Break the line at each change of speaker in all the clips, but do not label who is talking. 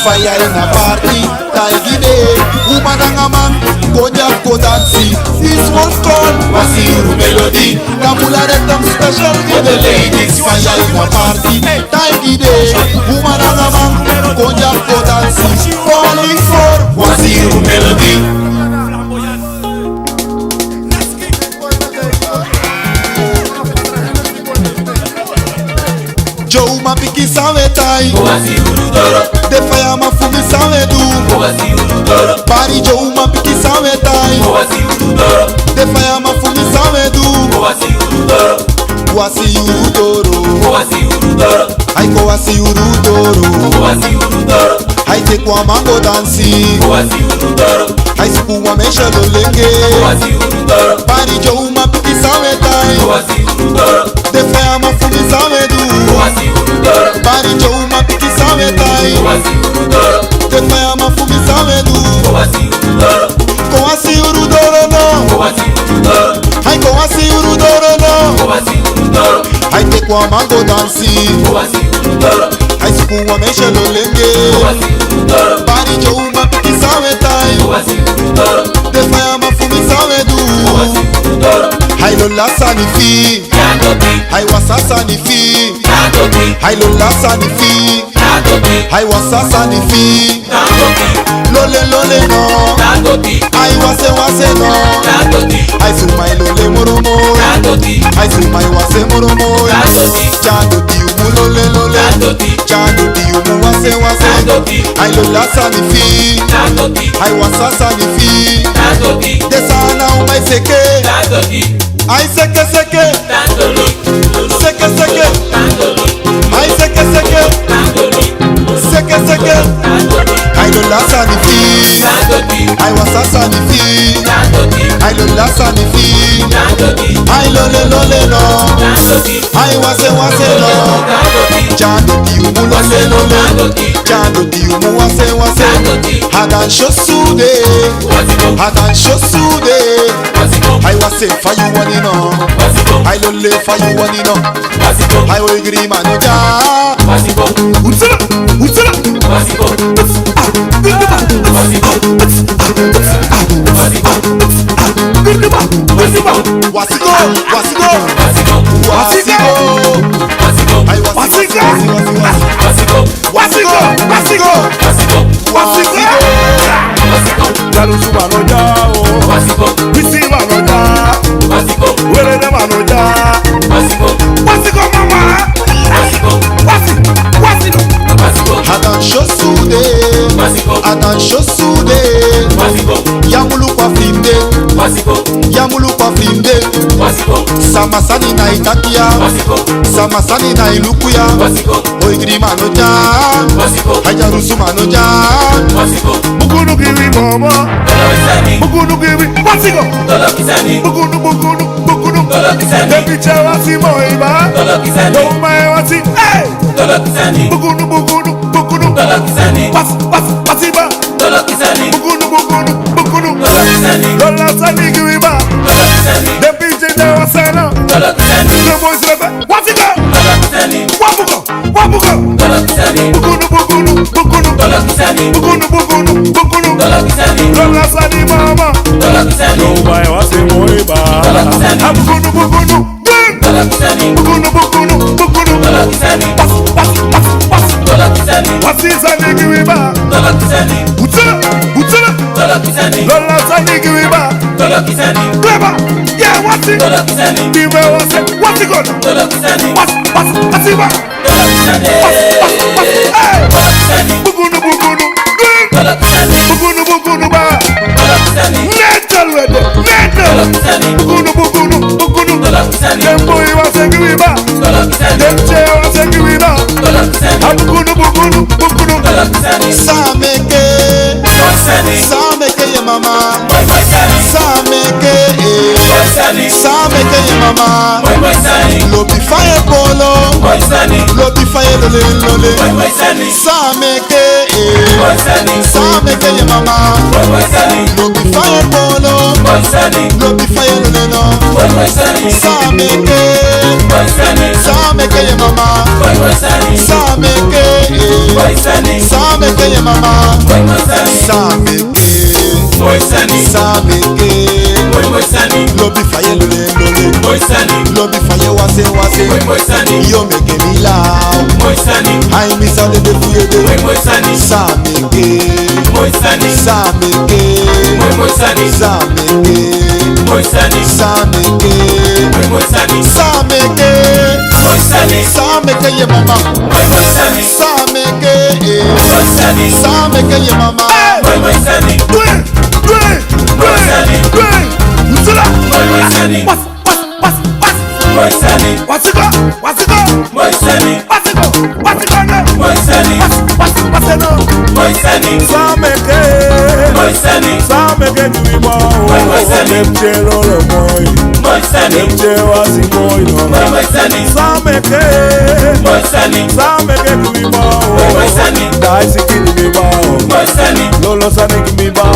fire in a party, taigide. Woman and a man, go dancing. This one's called Wasiru Melody. Kabula rhythm special for the ladies. Fire in a party, taigide. Woman and a man, go dancing. Falling for Wasiru Melody. Joe mapiki sawe tai,
Wasiru doro.
The fire mafumi sawe du,
Wasiru doro.
Bari Joe mapiki sawe tai,
Wasiru doro.
The fire mafumi sawe du,
Wasiru doro.
Wasiru doro,
Wasiru doro.
Aiko wasiru doro,
Wasiru doro.
Aite kwa mango dansi,
Wasiru doro.
Aisuku wa mesha dolenge,
Wasiru doro.
Bari Joe mapiki sawe tai,
Wasiru doro.
The fire mafumi sawe du,
Wasiru doro.
Bari Joe mapiki sawe tai,
Wasiru doro.
The fire mafumi sawe du,
Wasiru doro.
Ko wasiru doro no,
Wasiru doro.
Aiko wasiru doro no,
Wasiru doro.
Aite kwa mango dansi,
Wasiru doro.
Aisuku wa mesha dolenge,
Wasiru doro.
Bari Joe mapiki sawe tai,
Wasiru doro.
The fire mafumi sawe du,
Wasiru doro.
Hailo lasa ni fi,
Yadoti.
Haiwasasa ni fi,
Yadoti.
Hailo lasa ni fi,
Yadoti.
Haiwasasa ni fi,
Yadoti.
Lole lole no,
Yadoti.
Haiwase wase no,
Yadoti.
Haisumai lole moromo,
Yadoti.
Haisumai wase moromo,
Yadoti.
Jadoti umu lole lole,
Yadoti.
Jadoti umu wase wase,
Yadoti.
Hailo lasa ni fi,
Yadoti.
Haiwasasa ni fi,
Yadoti.
Desana umai seke,
Yadoti.
Ai seke seke,
Yadoli.
seke seke,
Yadoli.
Ai seke seke,
Yadoli.
seke seke,
Yadoli.
Hailo lasa ni fi,
Yadoti.
Haiwasasa ni fi,
Yadoti.
Hailo lasa ni fi,
Yadoti.
Hai lole lole no,
Yadoti.
Hai wase wase no,
Yadoti.
Jadoti umu lole lole,
Yadoti.
Jadoti umu wase wase,
Yadoti.
Hadan shosude,
Wasibo.
Hadan shosude,
Wasibo.
Hai wase fa you wani no,
Wasibo.
Hai lole fa you wani no,
Wasibo.
Hai wo igri manoja,
Wasibo.
Utsala, utsala,
Wasibo. Wasibo. Wasibo.
wasigo, wasigo,
Wasibo.
wasigo,
Wasibo.
Hai wasi wasi wasi
Wasibo.
wasigo, wasigo,
Wasibo.
wasigo,
Wasibo.
Jalusu manoja o,
Wasibo.
Bisi manoja,
Wasibo.
Werene manoja,
Wasibo.
Wasigo mama,
Wasibo.
Wasigo,
Wasibo.
Hadan shosude,
Wasibo.
Hadan shosude,
Wasibo.
Yamulu kwa flinde,
Wasibo.
Yamulu kwa flinde,
Wasibo.
Samasani na itakia,
Wasibo.
Samasani na ilukuya,
Wasibo.
Oigri manoja,
Wasibo.
Hajarusu manoja,
Wasibo.
Mugunu kiwi mama,
Dolo kisani.
Mugunu kiwi, Wasigo,
Dolo kisani.
Mugunu,
Dolo kisani.
Depiche wasi moiba,
Dolo kisani.
Doma wasi, hey,
Dolo kisani.
Mugunu,
Dolo kisani.
Wasiba,
Dolo kisani.
Mugunu,
Dolo kisani.
Lola sani kiwi ba,
Dolo kisani.
Depiche de wasana,
Dolo kisani.
The boys lebe, Wasigo,
Dolo kisani.
Wabugo,
Dolo kisani.
Mugunu,
Dolo kisani.
Mugunu,
Dolo kisani.
Lola sani mama,
Dolo kisani.
Doma wasi moiba,
Dolo kisani.
Mugunu,
Dolo kisani.
Mugunu,
Dolo kisani. Dolo kisani.
Wasiza nikiwiba,
Dolo kisani.
Utsala,
Dolo kisani.
Lola sani kiwiba,
Dolo kisani.
Clever, yeah, what's it?
Dolo kisani.
Diwe wase, what's it gonna?
Dolo kisani.
Wasiba,
Dolo kisani.
hey,
Dolo kisani.
Mugunu,
Dolo kisani.
Mugunu ba,
Dolo kisani.
Netel wede,
Dolo
Netel,
kisani.
Mugunu,
Dolo kisani.
Dembo wase kiwiba,
Dolo kisani.
Demche wase kiwiba,
Dolo kisani.
Mugunu,
Dolo kisani.
Sameke,
Wasani.
Sameke ye mama,
Wasani.
Sameke,
Wasani.
Sameke ye mama,
Wasani.
Lobi fire polo,
Wasani.
Lobi fire lole lole,
Wasani.
Sameke,
Wasani.
Sameke ye mama,
Wasani.
Lobi fire polo,
Wasani.
Lobi fire lole no,
Wasani.
Sameke,
Wasani.
Sameke ye mama,
Wasani.
Sameke,
Wasani.
Sameke ye ye mama.
Moi Moisani.
Sameke.
Moisani.
Sameke.
Moi Moisani.
Lobi faye lole lole.
Moisani.
Lobi faye wase wase.
Moi Moisani.
Yo meke mi lao.
Moisani.
Ai mi sa de fuye de.
Moi Moisani.
Sameke.
Moisani.
Sameke.
Moi Moisani.
Sameke.
Moisani.
Sameke.
Moi Moisani.
Sameke.
Moisani.
Sameke ye mama.
Moi Moisani.
Sameke.
Moisani.
Sameke ye mama.
Moi Moisani.
Mzula.
Moi Moisani. Moisani.
Wasigo.
Moisani. Moisani. Moisani.
Sameke.
Moisani.
Sameke nuibo.
Moisani.
Mchelo lo moi.
Moisani.
Mchewa si moi no.
Moisani.
Sameke.
Moisani.
Sameke nuibo.
Moisani.
Daisi kini mibo.
Moisani.
Lolo sani kimibo.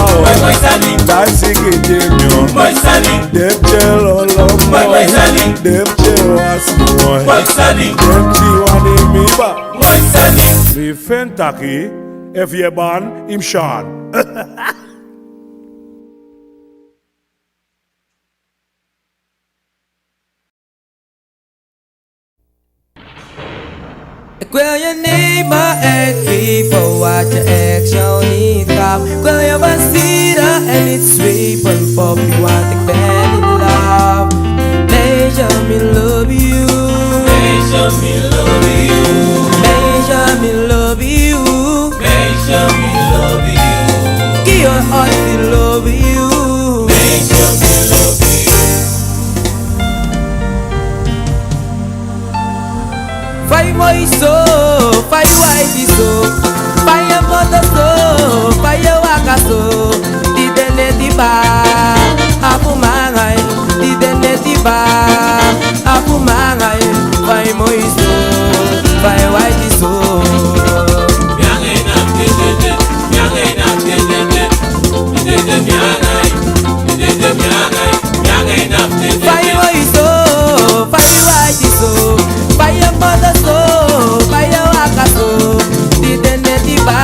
Moisani.
Daisi kinjinyo.
Moisani.
Mchelo lo moi.
Moisani.
Mchewa si moi.
Moisani.
Mchiwa ni miba.
Moisani.
Mi fentaki. Evieban imshan.
Ik wil je niet meer echt voor wat je echt jou niet gaf. Ik wil je versieren en niet zwepen, poppy, want ik ben in love. Benjamin, love you.
Benjamin, love you.
Benjamin, love you.
Benjamin, love you.
Give your heart to love you.
Benjamin, love you.
Fai moi so, fai white so, fai a moto so, fai a waka so. Di dene di ba, apu mangai. Di dene di ba, apu mangai. Fai moi so, fai white so. Fai moi so, fai white so, fai a moto so, fai a waka so. Di dene di ba,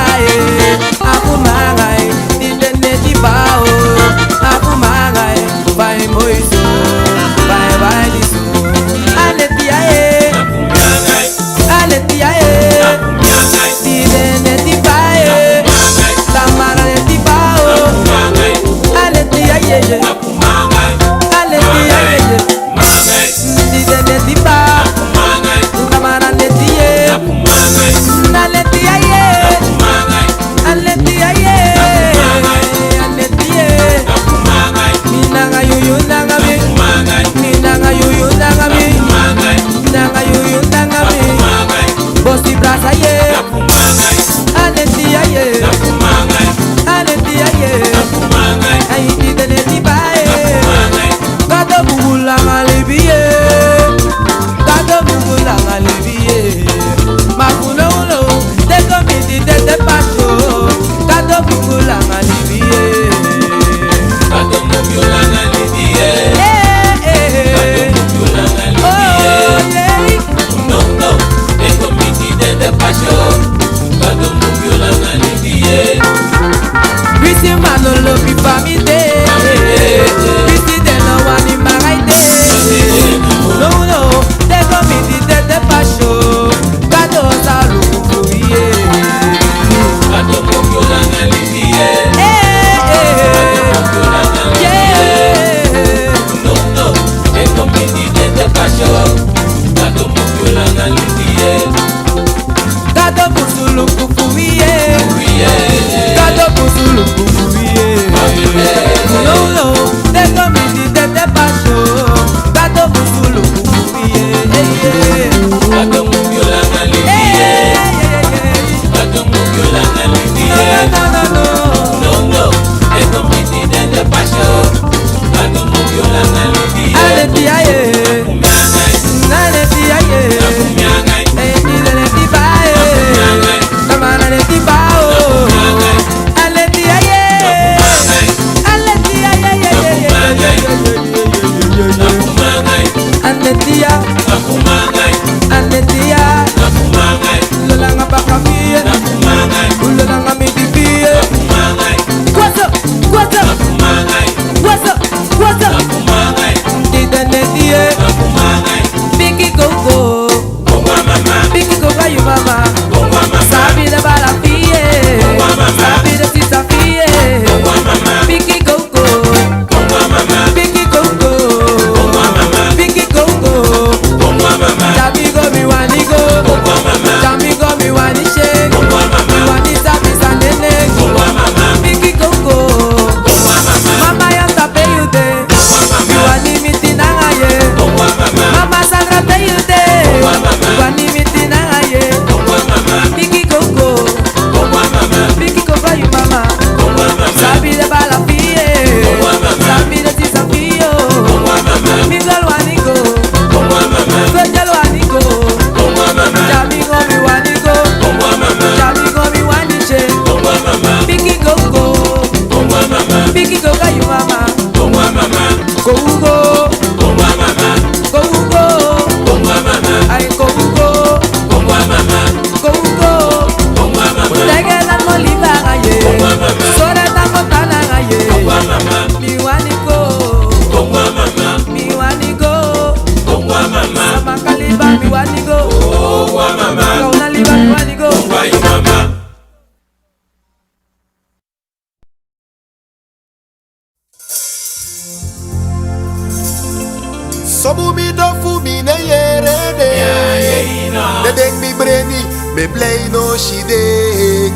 apu mangai. Di dene di ba, apu mangai. Fai moi so, fai white so. Aletia aletia di dene di ba, tamara di ba, aletia aletia di dene di ba, tamara di aletia minanga yuyu nanga mi, minanga yuyu nanga mi, minanga yuyu nanga mi, bosi brasa ye, aletia ay di dene di ba, kado bugula ngalibiye, kado bugula ngalibiye, makulo ulo, deko midi dede pato, kado bugula ngalibiye. Visi mano lobi famide, visi de no wani maraide. No no, de komidi de pasho, kado salu kuye. Kado mokyo la nalidiye. No no, de komidi de pasho, kado mokyo la nalidiye. Kado busulu kuye. Kado busulu kuye. No no, de komidi de pasho, kado busulu kuye. Kado mokyo la nalidiye. Kado mokyo la nalidiye. No no, de komidi de pasho, kado mokyo la nalidiye. Aletia aletia
play no shide.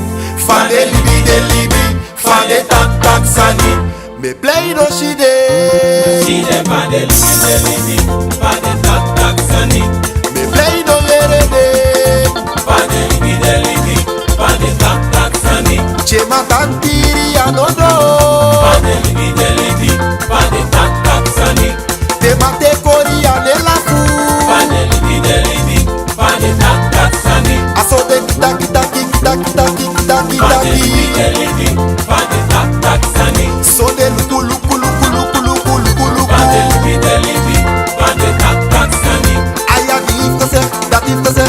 Fan de libi, fan de tak sani. Me play no shide.
Shide fan de libi, fan de tak sani.
Me play no lerede.
Fan de libi, fan de tak sani.
Chema tantiri anodo.
Fan de libi, fan de tak sani.
Te mate koria la fu.
Fan de libi, fan de tak sani.
Aso de taki.
Fan de libi, fan de tak sani.
So de kulu.
Fan de libi, fan de tak sani.
Aya di kose, dat di kose.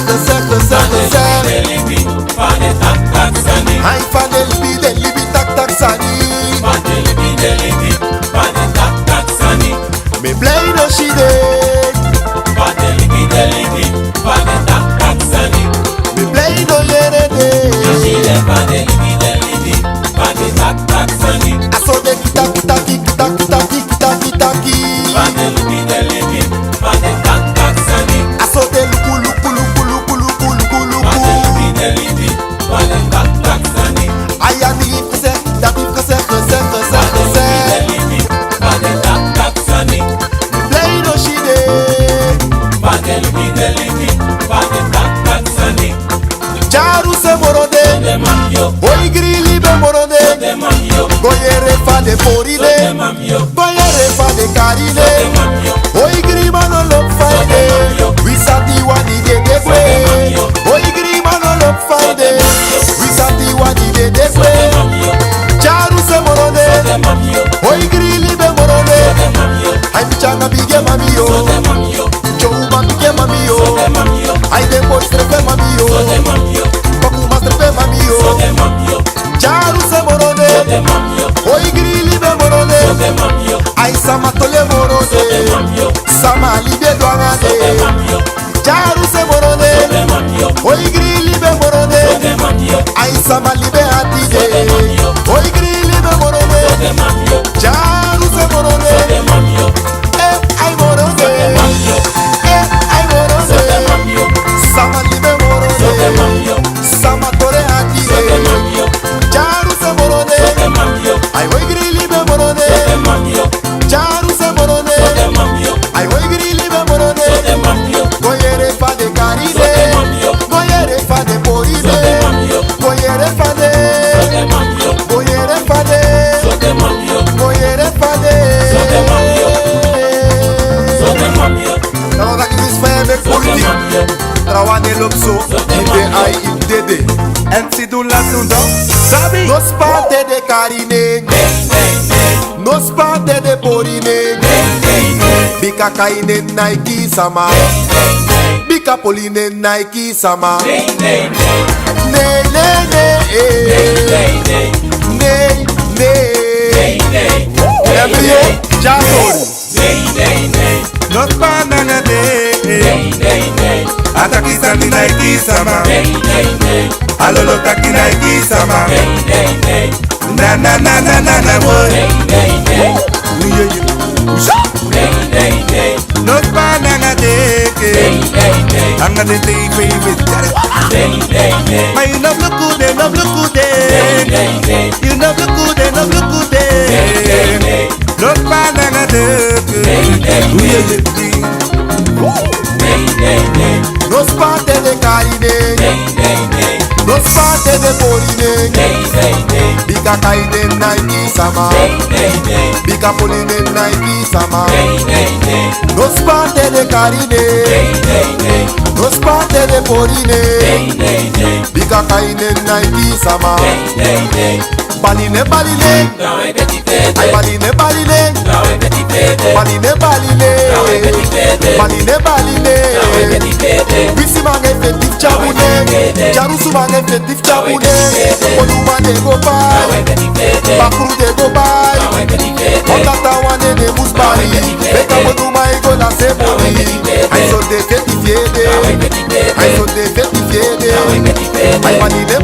Fan de libi, fan de tak sani.
Ay fan de libi tak sani.
Fan de libi, fan de tak sani.
Me play no shide.
Fan de libi, fan de tak sani.
Me play no lerede.
Shide fan de libi, fan de tak sani.
Aso de taki.
Fan de libi, fan de tak sani.
Aso de kulu.
Fan de libi, fan de tak sani.
Aya di kose, dat di kose.
Fan de libi, fan de tak sani.
Me play no shide.
Fan de libi, fan de tak sani.
Charu se morode.
De mamio,
Oy grili be morode.
de mamio,
Goyere fa de
de
poride.
mamio,
Goyere fa de
de
karine.
mamio.
Oy grima no lop faide. Wisati wani de dekwe. Oy grima no lop faide. Wisati wani de dekwe. Charu se morode. Oy grili be morode. Ay bichanga bige mami yo. Chouba bige mami yo. Ay de postrepe mami yo. Koku mastrepe mami yo. Charu se morode. Oy grili be morode. Ay sama tole morode. Sama libe douanade. Charu se morode. Oy grili be morode. Ay sama libe atide. Oy grili be morode. Charu se morode. Ay morode. Ay morode. Sama libe morode. Sama tore atide. Charu se morode. Ay oy grili be morode. Charu se morode. Ay oy grili be morode. Goyere fa de karine. Goyere fa de poride. Goyere fa de. Goyere fa de. Goyere fa de. Nou dat is fijn met politiek. Trawane lopso. IBI
En si do la tundo, sabi?
No spate de karine. No spate de porine. Bika kaine Nike sama. Bika poline Nike sama. Nee. Embryo, Jasori.
Nos banana de Ataki sandi Nike sama Alolo taki Nike sama Na boy Nos banana de Anga de te baby My you love look good, love look good You love look good, love look good Nos banana de
No spate de karine. No spate de porine. Bika kaine Nike sama. Bika poline Nike sama. No spate de karine. No spate de porine. Bika kaine Nike sama. Baline. Ay baline. Baline. Bisi mange effectif chabune. Jarusu mange effectif chabune. Oluma de go by. Bakru de go by. Otata wane de musbari. Beka oluma ego la sebori. Ay so de fetifiede. Ay baline.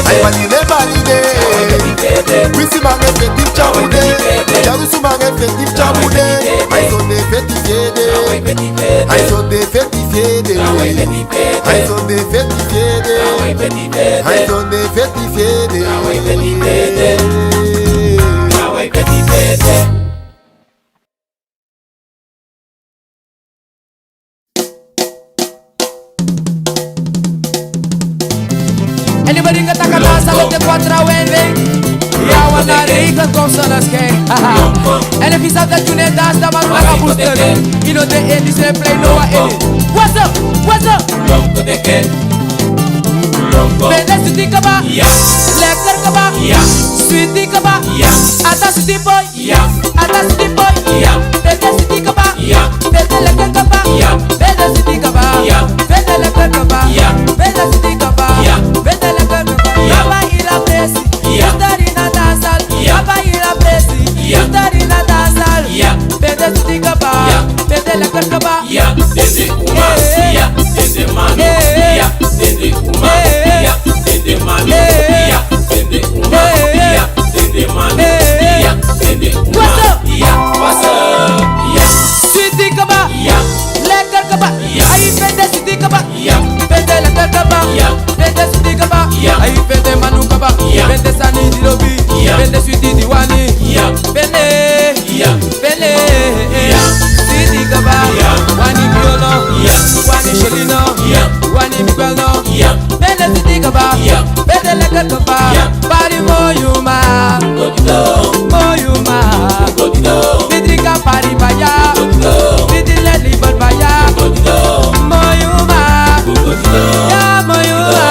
Ay baline. Bisi mange effectif chabune. Jarusu mange effectif chabune. Ay so de fetifiede. I saw the fetty fede. I saw the fetty fede. I saw the fetty fede.
Anybody que taca dança, lo te quattra wende. Ja, want naar regen komt zonneschijn. En if you saw that you need dance, dan mag je booster. You know the end is a play, no one in it. What's up? What's up? Ben je sweetie kaba? Lekker kaba? Sweetie kaba? Ata sweetie boy? Ata sweetie boy? Ben je sweetie kaba? Ben je lekker kaba? Ben je sweetie kaba? Ben je lekker kaba? Ben je sweetie kaba? Ben je lekker kaba? Yaba ila presi, yutari na dansal. Yaba ila presi, yutari na dansal. Ben je sweetie kaba? Ben je lekker kaba?
Dende uma, dende mano, dende uma, dende mano, dende uma, dende mano, dende uma. What's up?
Sweetie kaba, lekker kaba. Ay bende sweetie kaba, bende lekker kaba. Bende sweetie kaba, ay bende manu kaba. Bende sani di lobi, bende sweetie di wani. Bende, bende, sweetie kaba. Wani biolo, wani shelino, wani miguelno. Bende sweetie kaba, bende lekker kaba. Pari moyuma, moyuma. Bidrika pari baya, bidile libal baya. Moyuma, ya moyuma.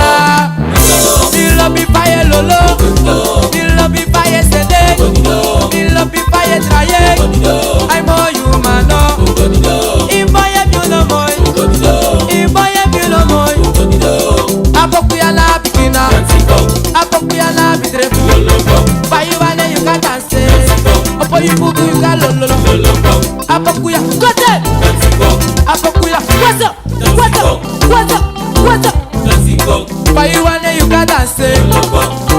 Dilo bi paye lolo, dilo bi paye sede, dilo bi paye traye. Ay moyuma no, imboye biolo moy, imboye biolo moy. Apoku ya la bikina, apoku ya la bidrefu. Bayi wane you can dance, opo you bugu you can lolo. Apoku ya kote, apoku ya what's up, what's up, what's up, what's up. Bayi wane you can dance,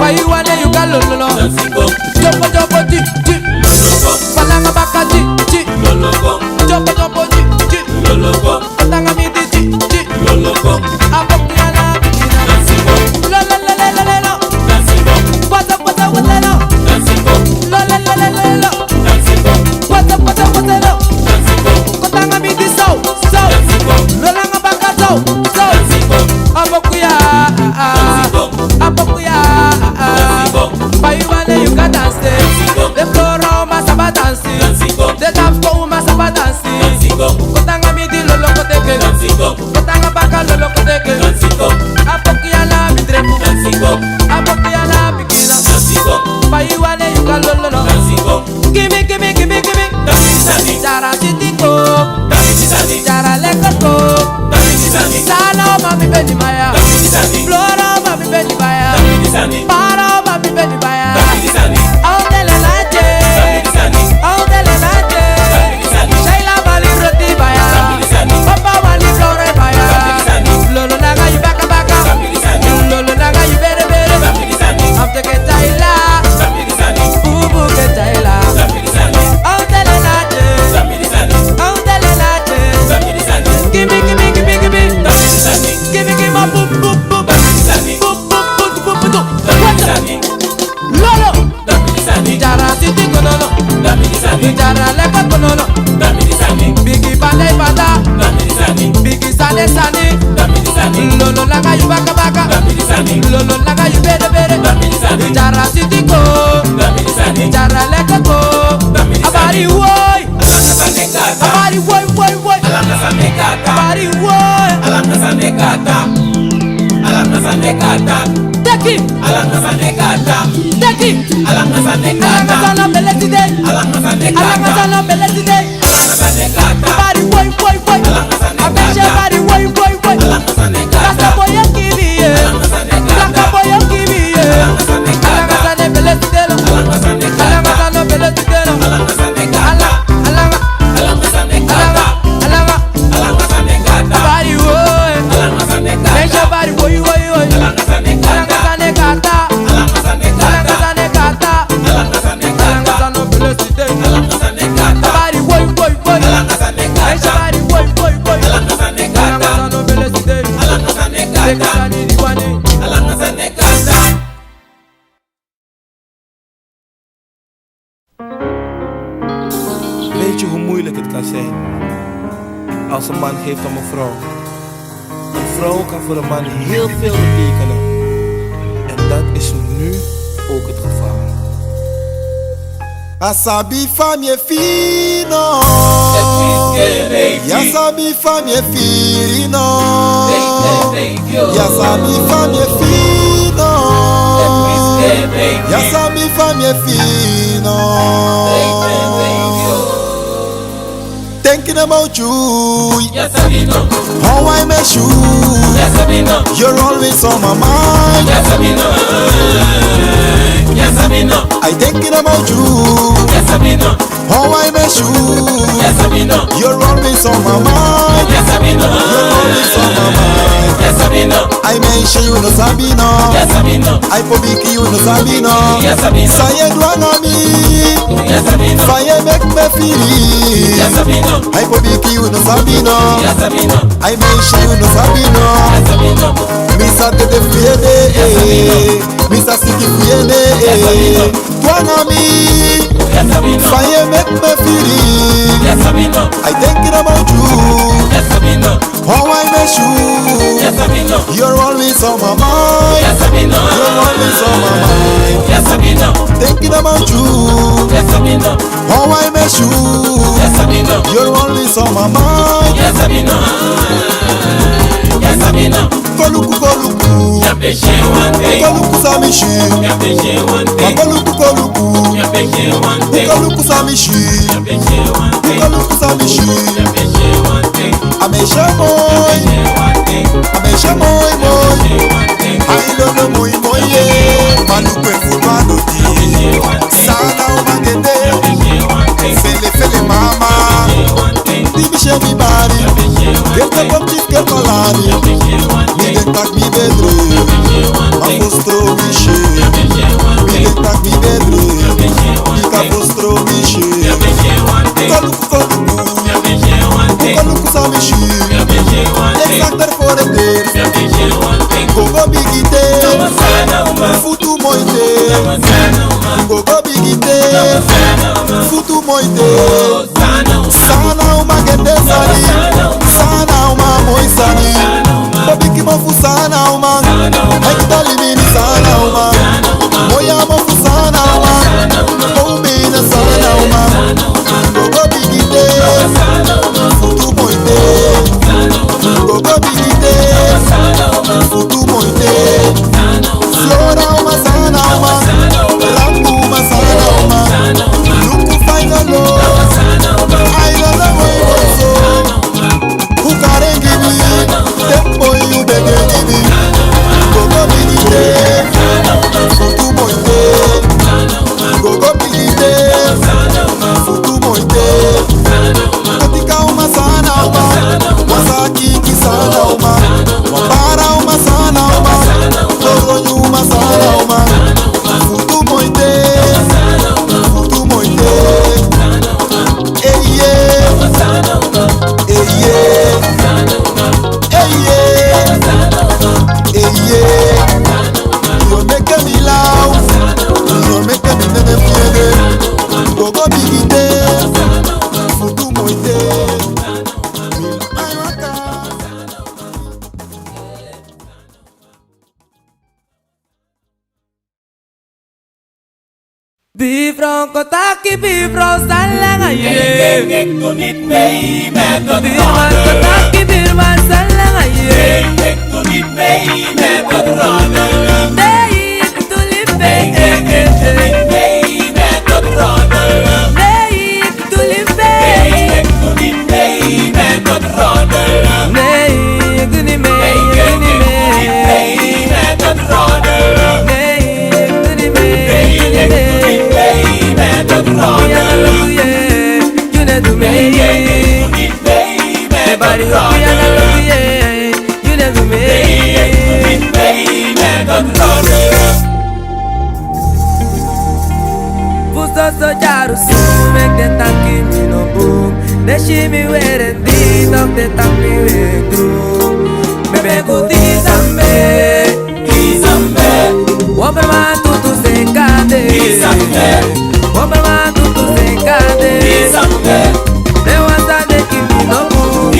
bayi wane you can lolo. Jopo jopo ji ji, falanga baka ji ji. Jopo jopo ji ji, otanga mi di ji ji. Apoku ya la bikina, lo lo lo lo lo lo. What's up, what's up, what's up, lo lo lo lo lo lo. What's up, what's up, what's up, kotanga mi di so so. Rolanga baka so so. Apokuya, apokuya. Bayi wane you can dance, the floor ma saba dance, the dance floor ma saba dance. Kotanga mi di lolo koteke, kotanga baka lolo koteke. Apokuya la bidrefu, apokuya la bikina. Bayi wane you can lolo. Gimme, gimme, gimme, gimme. Jara sitiko, jara lekoko. Sala mami beni maya, flora mami beni maya, para mami beni maya. Audele naje, audele naje. Sheila bali roti maya, papa wali flora maya. Lolo naga you baka baka, lolo naga you bere bere. After get taila, bubu get taila. Audele naje, audele naje. Gimme, gimme, gimme, gimme. Gimme, gimme, boom, boom, boom. Boom, boom, boom, boom, boom, boom. What's up? Lolo. Jara siti konono. Jara lepa konono. Bigi bale bada. Bigi sane sane. Lolo laga yu baka baka. Lolo laga yu bere bere. Jara siti ko. Jara lepa ko. Abari woy. Abari woy woy woy. Abari woy. Teki. Teki. Alanga sana beletide. Alanga sana beletide. Abari woy woy woy. Abeshe abari woy woy woy. Kasa boya kibiye. Kasa boya kibiye. Alanga sana beletide. Alanga sana beletide. Alanga. Abari woy. Beshe abari woy woy woy. Alanga sana kata. Alanga sana kata. Alanga sana beletide. Abari woy woy woy.
als een man geeft om een vrouw. Een vrouw kan voor een man heel veel betekenen. En dat is nu ook het geval.
Asabi famie fino, Yasabi famie fino, Yasabi famie fino, Yasabi famie fino. Thinking about you, how I met you, you're always on my mind. I thinking about you, how I met you, you're always on my mind. You're always on my mind. I mention you no Sabino, I pobiki you no Sabino. Saye duanami, Faye make me feel. I pobiki you no Sabino, I mention you no Sabino. Misa te de fiede, Misa siki fiede. Duanami, Faye make me feel. I thinking about you, how I met you. You're always on my mind. You're always on my mind. Thinking about you, how I met you. You're always on my mind. Koluku koluku, koluku samishi. Koluku koluku, koluku samishi. Koluku samishi. Amesha boy, Amesha boy boy. I don't know boy boy yeah. Malupe full manoti. Sana umagende. Fele fele mama. Dibishe mi bari. Get the pumpkin get malani. Mi den tak mi bedre. Ma postro mishe. Mi den tak mi bedre. Mi ka postro mishe. Koluku koluku. Koluku samishi. Exacter for the day. Gogo bigite. Futu moite. Gogo bigite. Futu moite. Sana umagende sani. Sana uma moisani. Babiki mofu sana uma. Ekta limini sana uma. Moya mofu sana uma. Oumina sana uma. Gogo bigite. Futu moite. Gogo bigite. Futu moite. Flora uma sana uma. Lambu uma sana uma. Luku final love. I don't know where you so. Who can't give me? Tempo you beg me. Gogo bigite. Futu moite. Gogo bigite. Futu moite. Katika uma sana uma. Wasaki kisana uma. Wapara uma sana uma. Toronyu uma sana uma. Futu moite. Futu moite. Hey yeah. Hey yeah. Hey yeah. Hey yeah. You make me laugh. You make me nene fiere. Gogo bigite. Futu moite.
Bifron kotaki bifron salang aye. Birman kotaki birman salang aye. Dey tulip dey tulip so jaru su make the tanki mi no boom. De shimi were di dok de tanki we groom. Me be kuti zambe, wamper ma tutu se kade, wamper ma tutu se kade. De wasa de kimi no boom.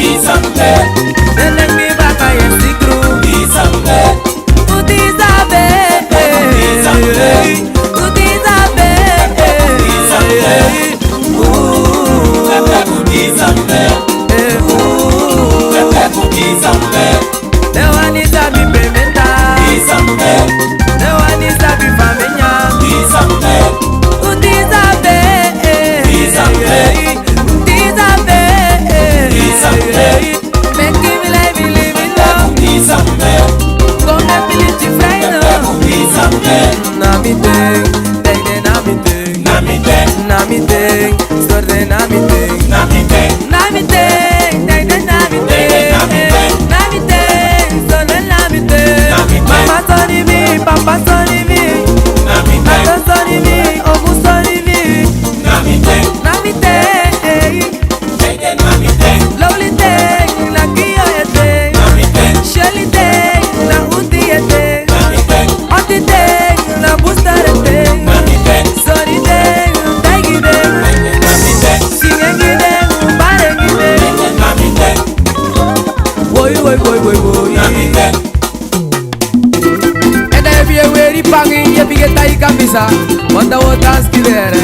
camisa, manda o transkilere.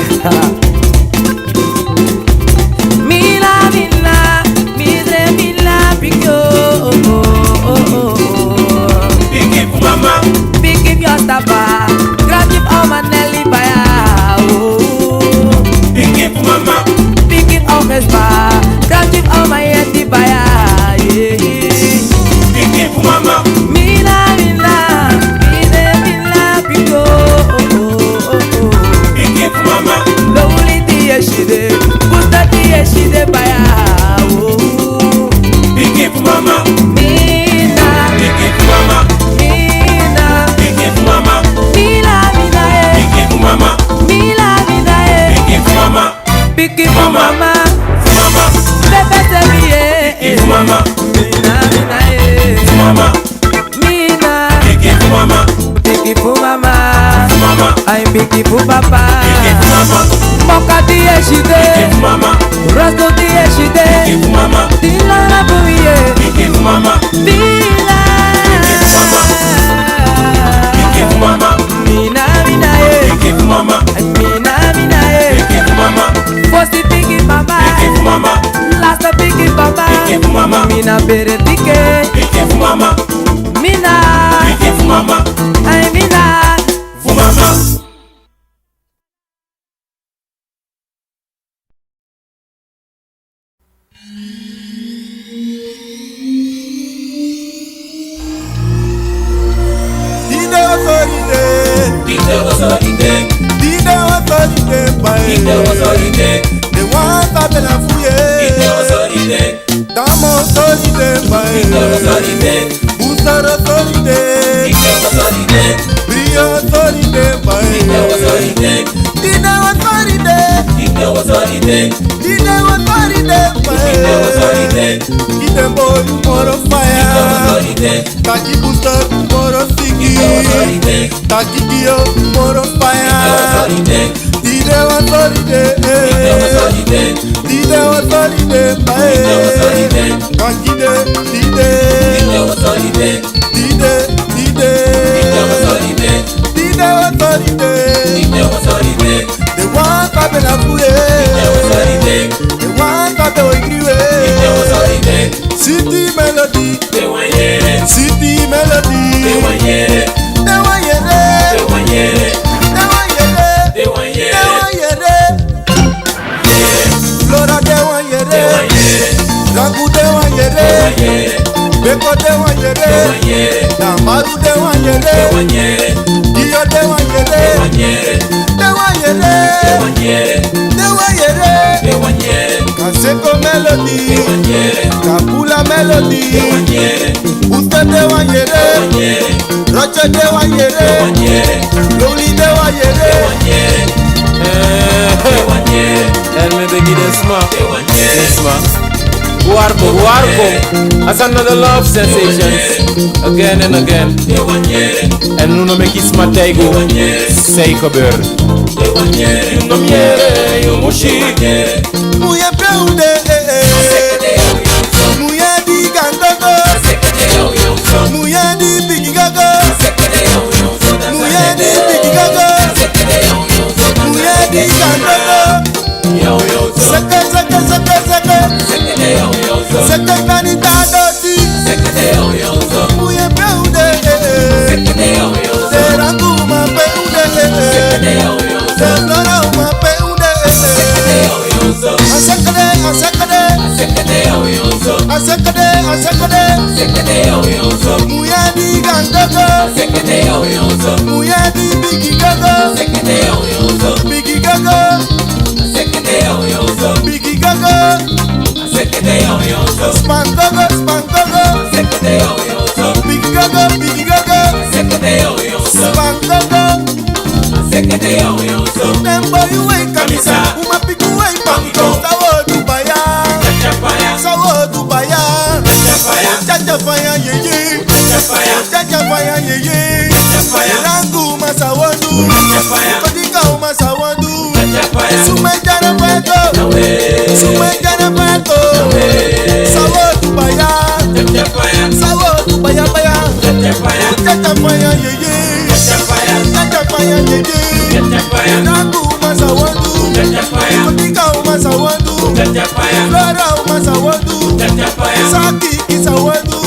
Mila, mila, midre, mila, pigyo.
Pick it, mama.
Pick it, your stapa. Grab it, oh, my Nelly, baya.
Pick it, mama.
Pick it, oh, my spa. Grab it, oh, my yeti, baya.
Pick it, mama.
Mila, mila, midre, mila, pigyo.
Pick it, mama.
Lowly, the shide. Pusta, the shide, baya.
Pick it, mama.
Mina,
Pick it, mama.
mina,
Pick it, mama.
mila, mina,
Pick it, mama.
mila, mina,
Pick it, mama.
pick it for mama,
Mama.
pepe se
Pick
rie,
it, mama.
mina, mina,
Mama.
mina,
Pick it, mama.
pick it for mama,
Mama.
I pick it for papa,
Pick it, mama.
moka di
Pick
eshide,
it, mama.
rosto di
Pick
eshide,
it, mama.
dila na buye,
Pick it, mama.
dila,
Pick it, mama.
mina, mina,
Pick it, mama.
mina, mina,
Pick it, mama.
first pick it mama,
Pick it, mama.
last pick it papa,
Pick it, mama.
mina bere tike,
Pick it, mama.
mina,
Pick it, mama.
ay mina.
Mama.
Dide autorité,
Dide autorité.
dide autorité,
Dide autorité.
they want to la
Dide
fouiller.
autorité.
Dame autorité,
Dide autorité.
Boussard autorité,
Dide autorité.
brillant autorité,
Dide autorité.
dide autorité,
Dide autorité.
dide autorité,
Dide autorité.
Kide boy, moro
Dide
fire.
autorité.
Taki booster, moro sigi.
Dide autorité.
Taki dio, moro
Dide
fire.
autorité.
Dide autorité,
Dide autorité.
dide autorité,
autorité.
Kakide,
Dide
dide,
autorité.
dide,
Dide autorité.
dide autorité.
Dide autorité.
They want to be la
Dide
fouille.
autorité.
They want to be
Dide
igriwe.
autorité.
City melody,
Te wanyere.
city melody.
Te wanyere.
They want yere,
Te wanyere.
they want yere,
Te
they
wanyere.
want yere. Flora they want
Te
yere,
wanyere.
Rangu they want
Te
yere,
wanyere.
Beko they want
Te
yere,
wanyere.
Damaru they want
Te
yere,
wanyere.
Dio they want
Te
yere,
wanyere.
they want
Te
yere,
wanyere.
they want yere.
Te wanyere.
Kaseko
Te
melody,
wanyere.
Kabula melody,
Te wanyere.
Uste they want
Te
yere,
wanyere.
Roche they want
Te
yere,
wanyere.
Loli they want
Te
yere.
wanyere. Te wanyere.
And me begin to smile.
Te wanyere.
Smile. Warko, Warko. That's another love sensation. Again and again.
Te wanyere.
En nu no me kiss my taigo. Sei gebeur.
Te wanyere.
You no miere, you mushi.
Muye peude, muye di gangogo, muye di bigi gogo, muye di bigi gogo, muye di gangogo. Seke seke seke seke, seke kanita doti. Muye peude, serangu ma peude, seblora ma peude. Asekade, asekade, asekade, asekade. Muye di gangogo, muye di bigi gogo, bigi gogo, bigi gogo. Spangogo, spangogo, bigi gogo, bigi gogo. Spangogo, nembo yuwe kamisa, umapiku we pango. Sawo dubaya, sawo dubaya. Jaja fire yeye, jaja fire yeye. Rangu masawandu, kodika umasawandu. Sumejana peko, sumejana peko. Sawo dubaya, sawo dubaya baya. Jaja fire yeye, jaja fire yeye.
Nangu Masawandu, Matika Masawandu, Flora Masawandu, Saki Kisawandu,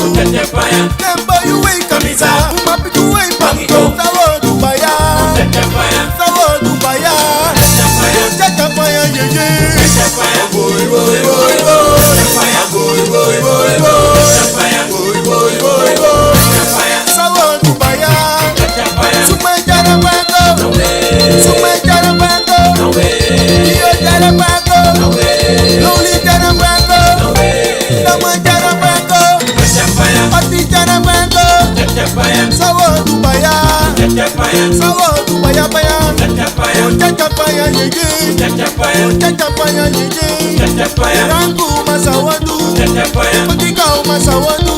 Temba Yuwe Kamisa, Mapitu Wei Pango, Sawandu Baya, Sawandu Baya, Jaja Baya Yeye, Boy Boy Boy Boy, Boy Boy Boy Boy, Boy Boy Boy, Sawandu Baya, Sumai Jara Bango, Sumai Jara Bango, Iyo Jara Bango, Loli Jara Bango, Nama Jara Bango, Ati Jara Bango, Sawandu Baya, Sawandu Baya Baya, Jaja Baya Yeye, Jaja Baya Yeye, Rangu Masawandu, Matika Masawandu,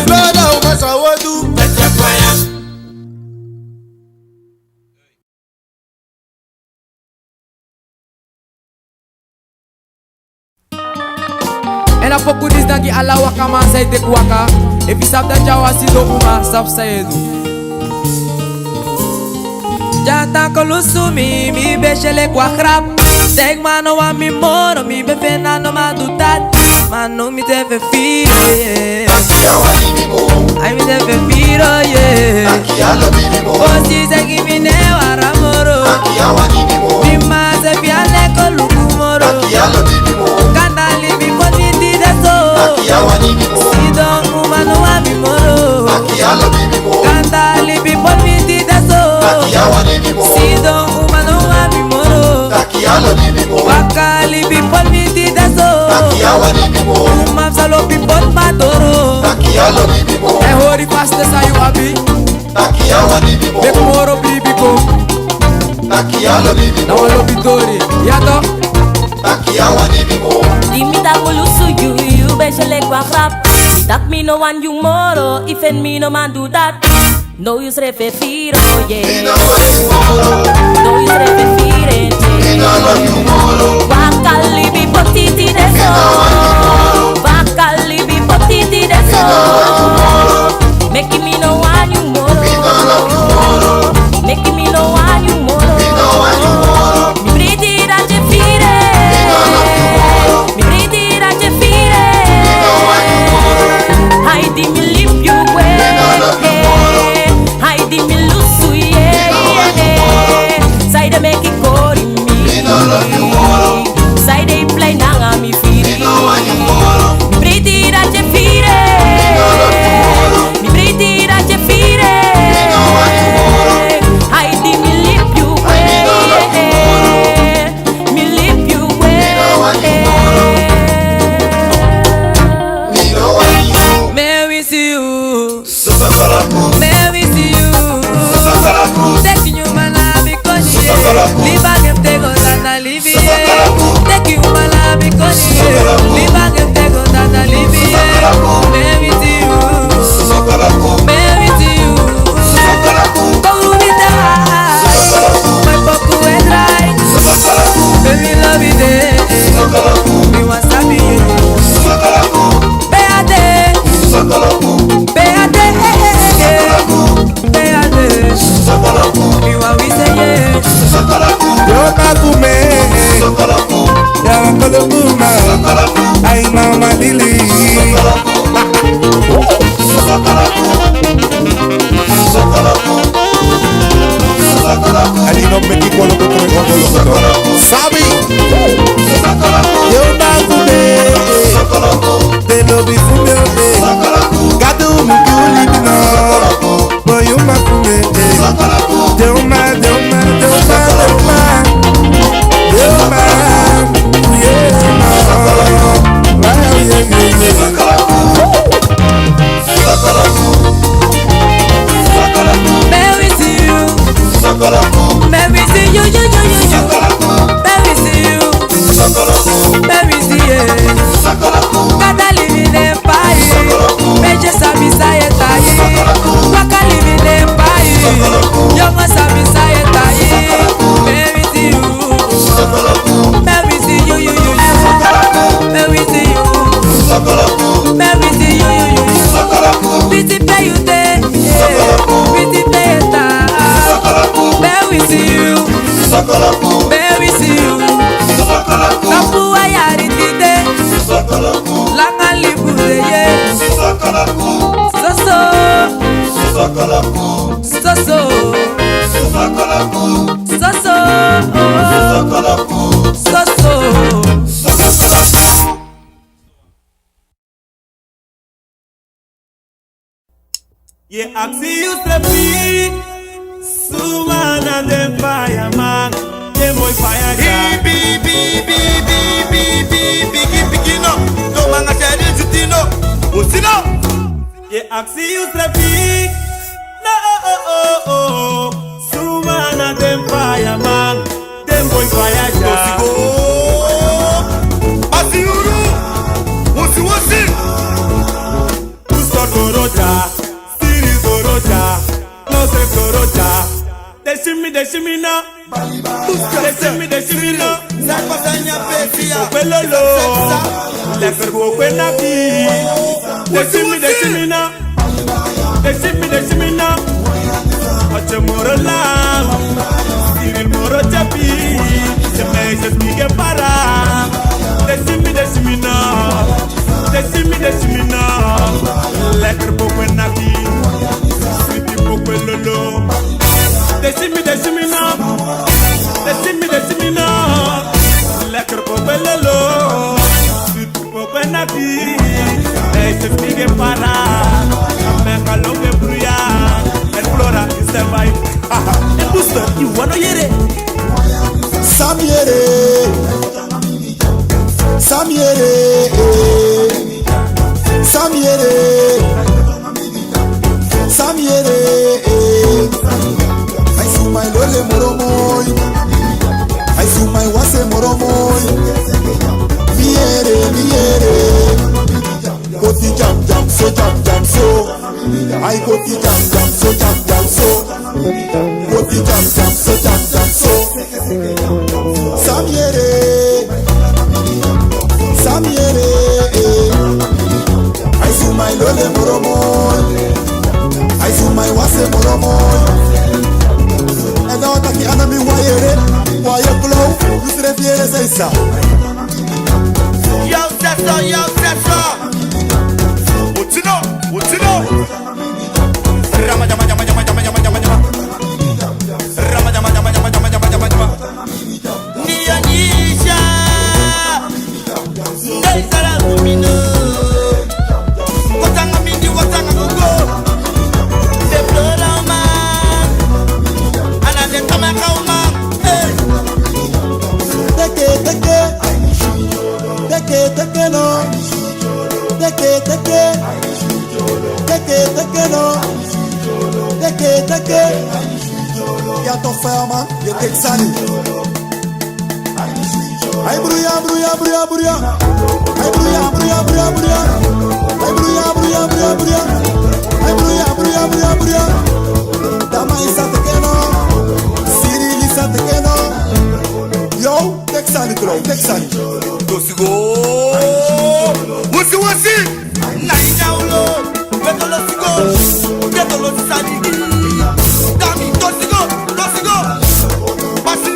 Flora Masawandu.
En a pouco diz dangi ala waka man say tek waka. If you sap da jawa si do uma sap say do. Janta kolusu mi beshele kwa krap. Zeg mano wa mi moro mi befena no ma dutat. Mano mi te fe fire. Ai mi te fe fire yeah. Osi se kimi ne wara moro. Mi ma se fiale koluku moro. Kandali mi potiti de so. Sidon umano wa mi moro. Kandali mi potiti de so. Sidon umano wa mi moro. Wakali mi potiti de so. Umam salo mi pot matoro. E hori faste sayu abi. Mek moro blibiko. Na walo bitori. Yato.
Dimita mulusu you beshele kwa krap. That me no want you moro, if and me no man do that. No use refe firo, yeah. No use refe fire, yeah. Wakali bi potiti de so. Wakali bi potiti de so. Make me no want you moro. Make me no want you moro. Mi pretty that you feel it. Mi pretty that you feel it. Heidi me lip you way. Heidi me lose you yeah. Side make it call me. Side they play nanga me feel it. Mi pretty that you feel it. Mi pretty that you feel it. Heidi me lip you way. Me lip you way.
May we see you. May we see you. Take you mana because live again take us and live here. Take you mana because live again take us and live here. May we see you. May we see you. Come with us. My poku is right. Baby love it there. We want to be Beate. Beate. Beate. We want we say yeah.
Yonakume, Yakalukuma, ay mama dili. Ali no me kiko lo kuto me kono lo kuto. Sabi, Yonakume, te lo bifume ote. Gadu mukuli bino, boy Yonakume. Deuma, Deuma, Deuma, Deuma, Deuma, yeah,
May we see you. May we see you, you. May we see you. May we see you. Kada living empire. Meje sabi sayetai. Waka living empire. Young sabi sayetai. May we see you. May we see you, you. May we see you. May we see you, you. Pity play you there. Pity play you there. May we see you.
Sokoloku,
Baby see you
Sokoloku,
Kapu ayari tite
Sokoloku,
Langa libureye
Sokoloku,
Soso
Sokoloku,
Soso
Sokoloku,
Soso
Sokoloku,
Soso
Sokoloku.
Yeah, I see you sleepy. Sumana de fireman. Yeah, boy fire guy. Yeah, I see you sleepy. No, Sumana de fireman. Them boy fire guy. Gusto Goroja, Siri Goroja, no se Goroja. They see me now. They see me now. Opelolo, lekker opena ki. They see me now. They see me now. Oche moro lang, Siri moro chapi. Se me se spike para. They see me now. They see me now. Lekker opena ki. Sweetie opelolo. They see me now. They see me now. Lekker popelolo. Sweetie opena ki. Se spike para. Ameka longe bruya. And Flora is the vibe. And Booster, you wanna hear it?
Samiere, Samiere, Samiere, Samiere. I see my lole moromoy, I see my wase moromoy. Miere, Koti jam so. I koti jam so. Koti jam so. Samiere, I see my lole moromoy, I see my wase moromoy. And now that the enemy wire glow, you should have say so.
Yo, that's all. What you know?
Ya to fama, you take sunny. Ay bruya. Ay bruya. Dama isa tekeno, Siri lisa tekeno. Yo, take sunny.
Dosigo. Wasi. Naijaulo. Betolo sigo. Betolo sanigi. Dami dosigo. Basi.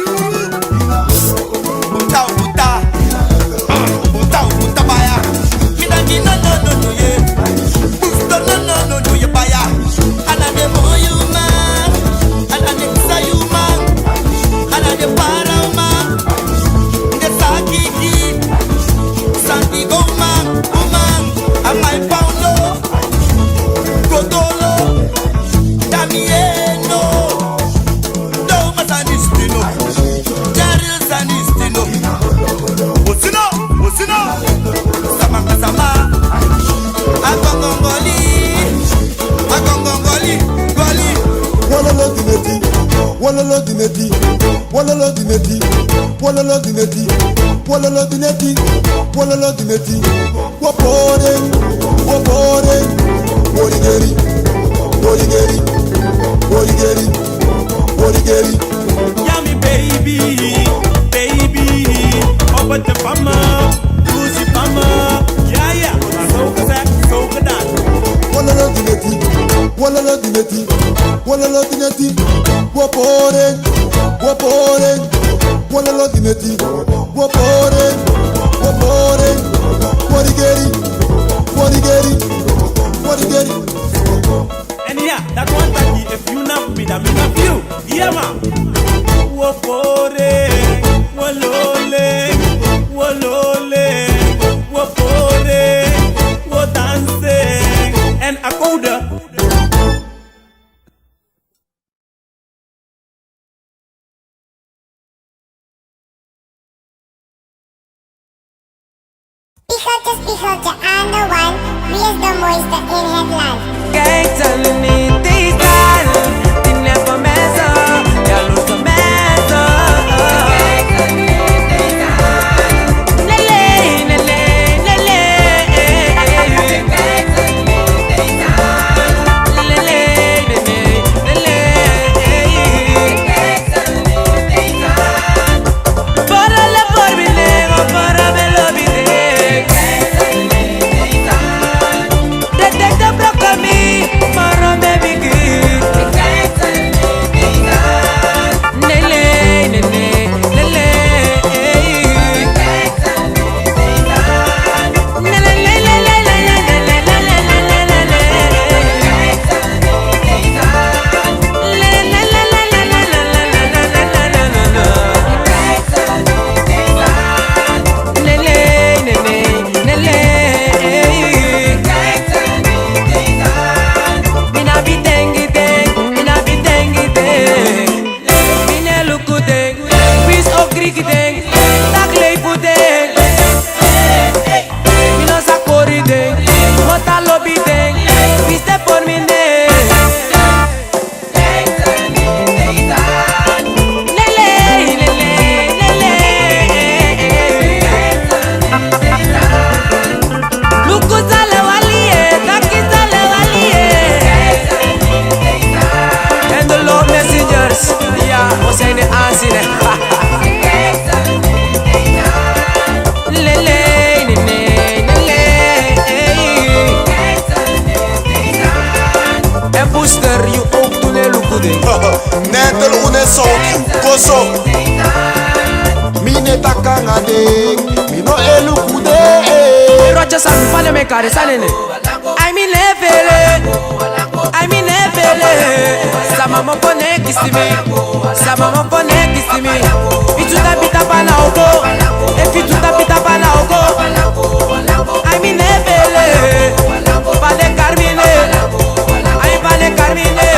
Buta baya. Kinagi no ye. Busto no ye baya. Anade moyuma. Anade sayuma. Anade parauma. Sakiki, Santiago man, Amai Paulo, Godolo, Damieno, Doma Sanistino, Daryl Sanistino, Usino, Sama, Agongoli,
Wololo dineti, wapore, Borigeri.
Yummy baby, open the fama, Lucy fama, yeah, so good that.
Wololo dineti, Wololo dineti, wopore, wololo dineti, wopore, warigeri.
And yeah, that one time if you not me, that mean of you. Yeah, man. Wopore, wolole, wopore, wo dancing, and a coda.
Spiegel, aan de wand. Wie is de mooiste in het land?
Kijk, zullen niet die staan. Die net van mensen, jaloers van mensen. Kijk, zullen niet die staan. Lele, lele, lele. Kijk, zullen niet die staan. Lele, lele, lele. Kijk, zullen niet die staan. Para la por mi lego, para me lo vide.
Netel une soki, koso. Mine takanga ding, mino elukude.
Rocha san fale me kare salene. I mean lefele. Sama mo pone kistimi. Ituta pita pana oko. Ituta pita pana oko. I mean lefele. Vale carmine. Ay vale carmine.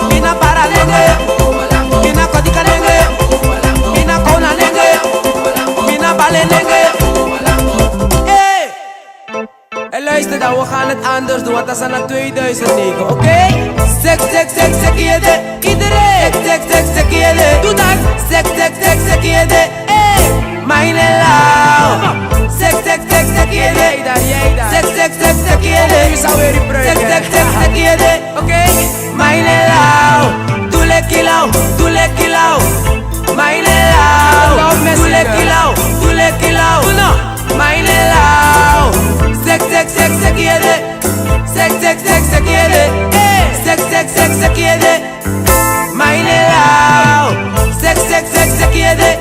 Mina paralenge, mina kodika lenge, mina kona lenge, mina balenenge. Hey! En luister dan, we gaan het anders doen, want dat is aan 2009, oké? Sek, iedereen. Sek, doe dat. Sek, hey! Mijn lauw. Sek, iedereen. Sek, iedereen. Je zou weer die breuk. Sek, iedereen. Oké? Mijn lauw. Doe lekker lauw. Mijn lauw. Doe lekker lauw. Mijn lauw. Sek, iedereen. Sek, iedereen. Sek, iedereen. Mijn lauw. Sek, iedereen.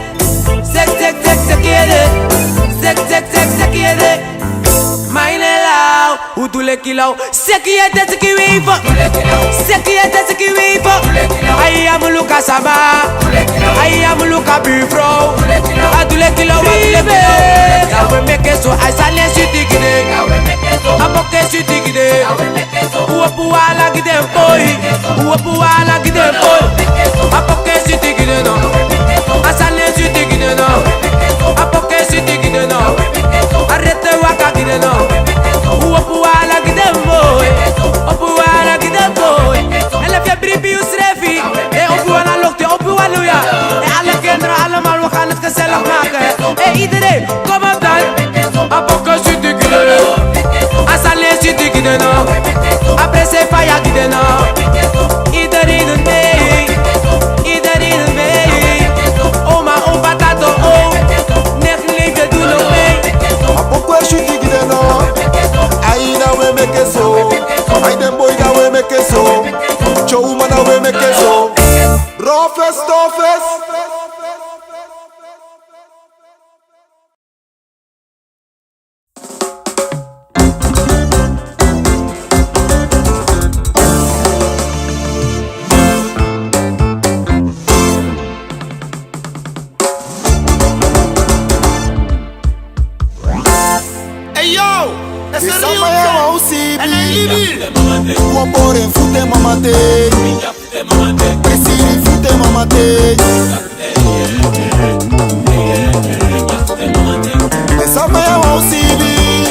Sek, iedereen. Mijn lauw. Hoe doe ik je lauw? Sek je dat ik je weven. Ai am luka sama. Ai am luka buurvrouw. Doe ik je lauw. Nou we maken zo. Ai salen sutigide. Apoke sutigide. Uwapuala gide boy. Apoke sutigide no. Asalen sutigide no. Apoke sutigide no. Arrête waka gide no. Uwapuala gide boy. En heb je briefje usrefi. Opuala lokte, opualuya. Alle kinderen allemaal, we gaan het gezellig maken. Iedereen, kom op dan. Apoke sutigide. Asalen sutigide no. Apresse faya gide no. Iedereen doet mee.
Desama ya wa usibi Wapore fute mamate Presiri fute mamate Desama ya wa usibi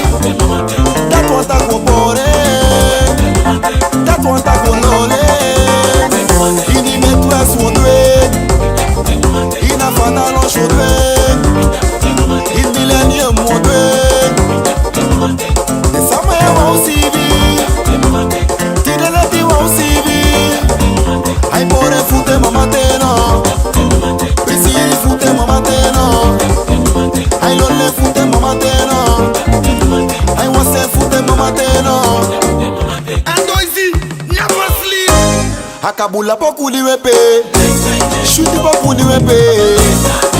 Tatu anta wapore Tatu anta kolole Ini metwa swodwe Ina fana no shodwe In millennium modwe Desama ya wa usibi Tideleti wa usibi Ay pore fute mamateno Presiri fute mamateno Ay lole fute mamateno Ay wase fute mamateno Andoisi, never sleep Hakabula poku di wepe Shuti poku di wepe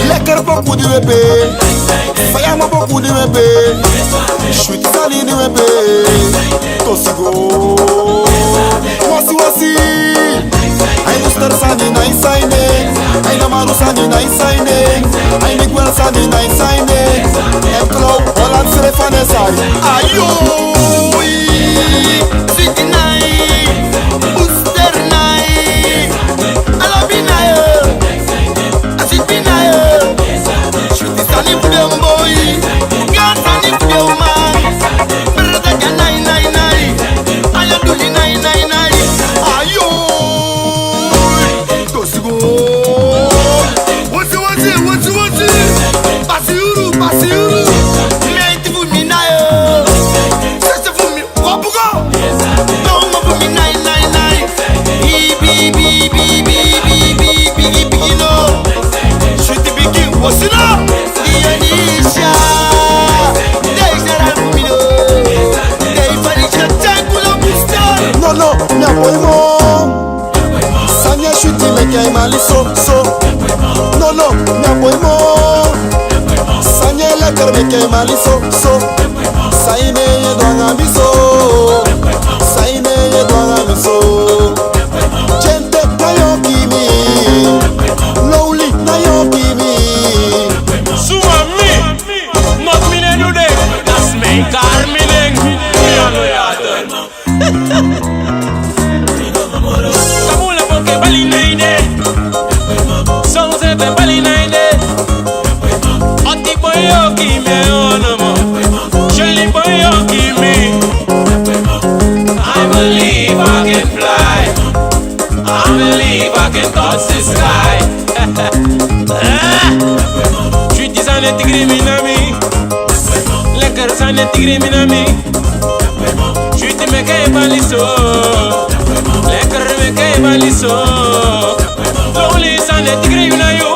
Lekker poku di wepe Fayama poku di wepe Shuti sali di wepe Tosigo Wasi wasi Ay muster sani na isaine Ay namaru sani na isaine Ay miguel sani na isaine Eklo Holland serefane sari Ayo Sweetie nai Muster nai Alabi nai Asiti nai Shuti sani bude mboy Gan sani bude umai Berdaga nai nai nai Ayaduli nai nai nai Ayo Tosigo What's Pasiuru Meiti fumi nayo Sese fumi Wapugo Toma fumi nai nai nai Bigi no Shuti bigi Wasina Iyanisha Deisha fumi no Deifanisha Tangula Busta No, mi apoimo Sanya shuti meke maliso No, mi apoimo Sanya lekker meke maliso Saine ye doanga miso Saine ye doanga miso Gente na yo kimi Lowly na yo kimi
Suma me, not me they do that. That's me, car me ding. Me on the yard. Kamula poke bali naide. Songs have been bali naide. Oti boy yo kimi onomo. Shelly boy yo kimi. I believe I can fly. I believe I can touch the sky. J'suis 10 ans intégré minami. Les cœurs sont intégrés minami. J'suis des mecs et baliso. Les cœurs mecs et baliso. Lonely sont intégrés unayo.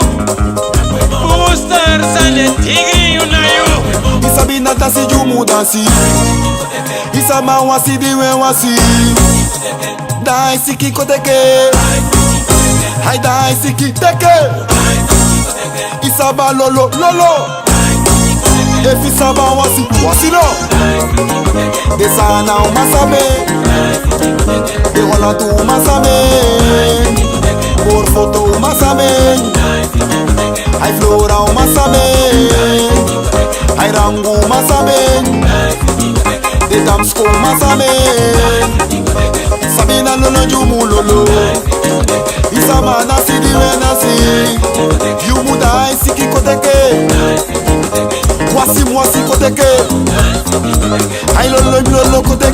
Booster sont intégrés unayo.
Isabi na dansi jumu dansi Isama wasi diwe wasi Dai siki koteke Hai dai siki teke Isaba lolo Efisaba wasi no Desana umasame De Holland umasame Por foto umasame Hai flora umasame Hai rangu umasame De damsko umasame Sabina lolo jumu lolo Isama nasi diwe nasi Yumu dai siki koteke Wasi koteke Hai lolo kote